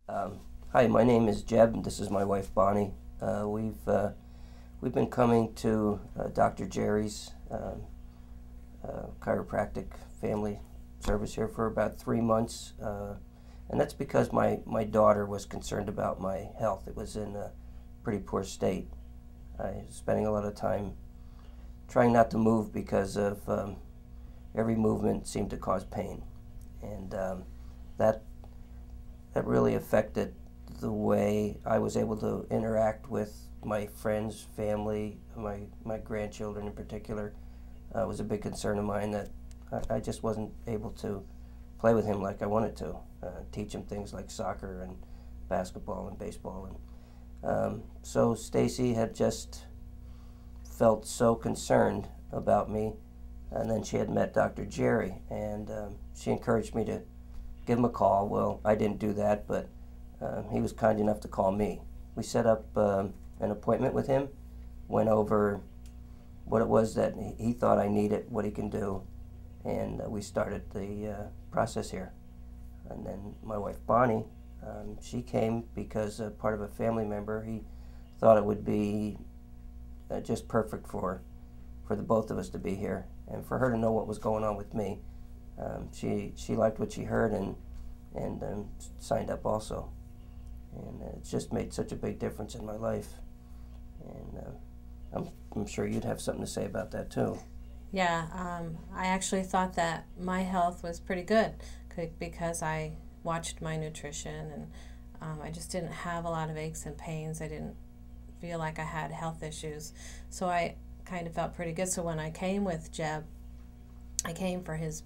Hi, my name is Jeb, and this is my wife Bonnie. We've been coming to Dr. Jerry's chiropractic family service here for about 3 months, and that's because my daughter was concerned about my health. It was in a pretty poor state. I was spending a lot of time trying not to move because of every movement seemed to cause pain, and that really affected the way I was able to interact with my friends, family, my grandchildren in particular. It was a big concern of mine that I just wasn't able to play with him like I wanted to, teach him things like soccer and basketball and baseball. And so Stacy had just felt so concerned about me, and then she had met Dr. Jerry, and she encouraged me to give him a call. Well, I didn't do that, but he was kind enough to call me. We set up an appointment with him, went over what it was that he thought I needed, what he can do, and we started the process here. And then my wife Bonnie, she came because part of a family member, he thought it would be just perfect for the both of us to be here and for her to know what was going on with me. She liked what she heard and signed up also, and it's just made such a big difference in my life. And I'm sure you'd have something to say about that too. Yeah, I actually thought that my health was pretty good because I watched my nutrition, and I just didn't have a lot of aches and pains. I didn't feel like I had health issues, so I kind of felt pretty good. So when I came with Jeb, I came for his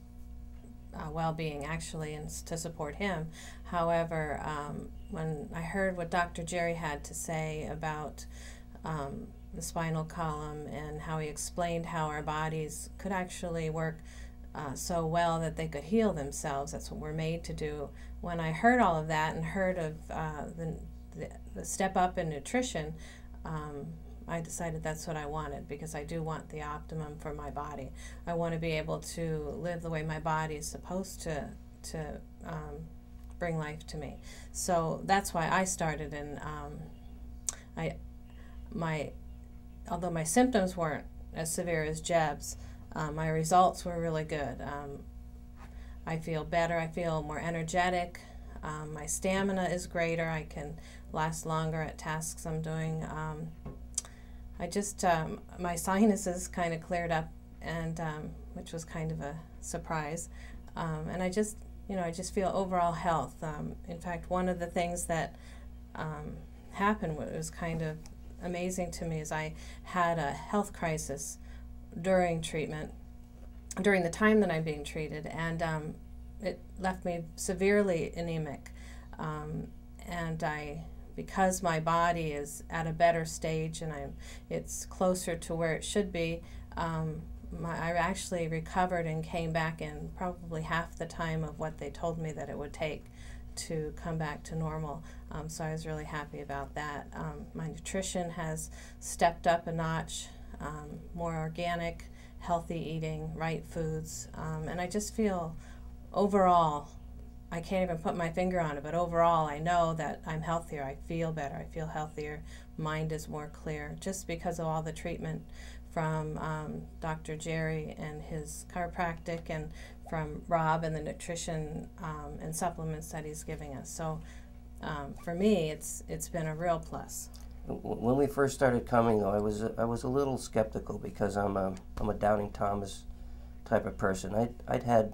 well-being actually, and to support him. However, when I heard what Dr. Jerry had to say about the spinal column and how he explained how our bodies could actually work so well that they could heal themselves, that's what we're made to do. When I heard all of that and heard of the step up in nutrition, I decided that's what I wanted, because I do want the optimum for my body. I want to be able to live the way my body is supposed to bring life to me. So that's why I started, and although my symptoms weren't as severe as Jeb's, my results were really good. I feel better, I feel more energetic, my stamina is greater, I can last longer at tasks I'm doing. My sinuses kind of cleared up, and which was kind of a surprise. And I just feel overall health. In fact, one of the things that happened, what was kind of amazing to me, is I had a health crisis during treatment, during the time that I'm being treated, and it left me severely anemic. Because my body is at a better stage and it's closer to where it should be, I actually recovered and came back in probably half the time of what they told me that it would take to come back to normal. So I was really happy about that. My nutrition has stepped up a notch, more organic, healthy eating, right foods, and I just feel overall, I can't even put my finger on it, but overall I know that I'm healthier. I feel better. I feel healthier. Mind is more clear, just because of all the treatment from Dr. Jerry and his chiropractic, and from Rob and the nutrition and supplements that he's giving us. So for me, it's been a real plus. When we first started coming, though, I was a little skeptical, because I'm a doubting Thomas type of person. I'd had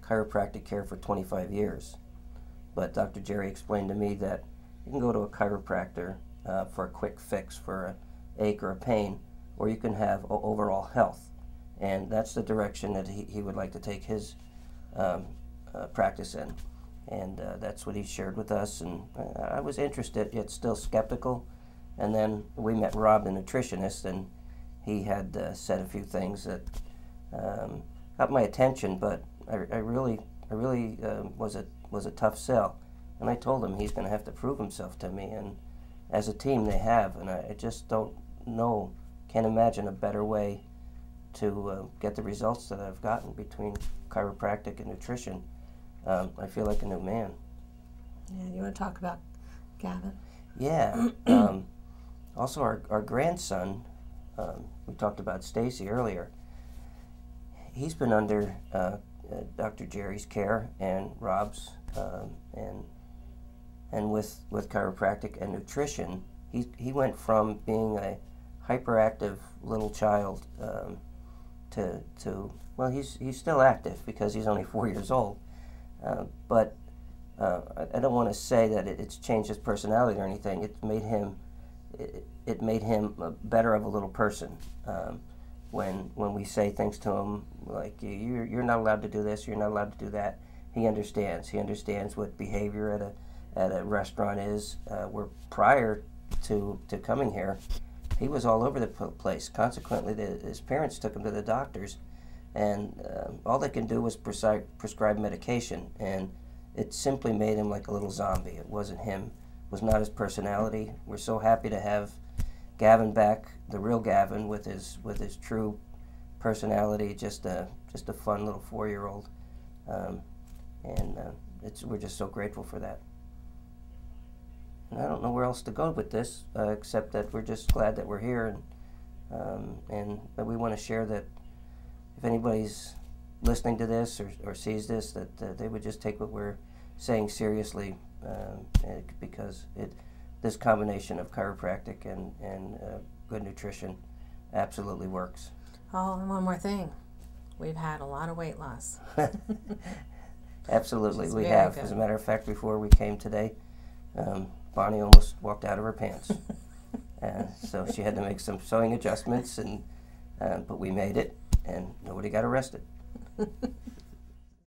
chiropractic care for 25 years, but Dr. Jerry explained to me that you can go to a chiropractor for a quick fix for an ache or a pain, or you can have overall health, and that's the direction that he would like to take his practice in, and that's what he shared with us, and I was interested yet still skeptical. And then we met Rob, the nutritionist, and he had said a few things that got my attention, but I really was a tough sell, and I told him he's going to have to prove himself to me, and as a team they have, and I just can't imagine a better way to get the results that I've gotten between chiropractic and nutrition. I feel like a new man. Yeah, you want to talk about Gavin. Yeah. Also, our grandson, we talked about Stacy earlier. He's been under Dr. Jerry's care and Rob's, and with chiropractic and nutrition, he went from being a hyperactive little child to well, he's still active because he's only 4 years old, but I don't want to say that it's changed his personality or anything. It made him better of a little person. When we say things to him like you're not allowed to do this, you're not allowed to do that, he understands. He understands what behavior at a restaurant is. Where prior to coming here, he was all over the place. Consequently, his parents took him to the doctors, and all they can do was prescribe medication, and it simply made him like a little zombie. It wasn't him. It was not his personality. We're so happy to have Gavin back, the real Gavin, with his true personality. Just a fun little 4-year-old, and we're just so grateful for that. And I don't know where else to go with this, except that we're just glad that we're here, and that we want to share that if anybody's listening to this or sees this, that they would just take what we're saying seriously, because this combination of chiropractic and good nutrition absolutely works. Oh, and one more thing. We've had a lot of weight loss. Absolutely, we have. Good. As a matter of fact, before we came today, Bonnie almost walked out of her pants. So she had to make some sewing adjustments, but we made it, and nobody got arrested.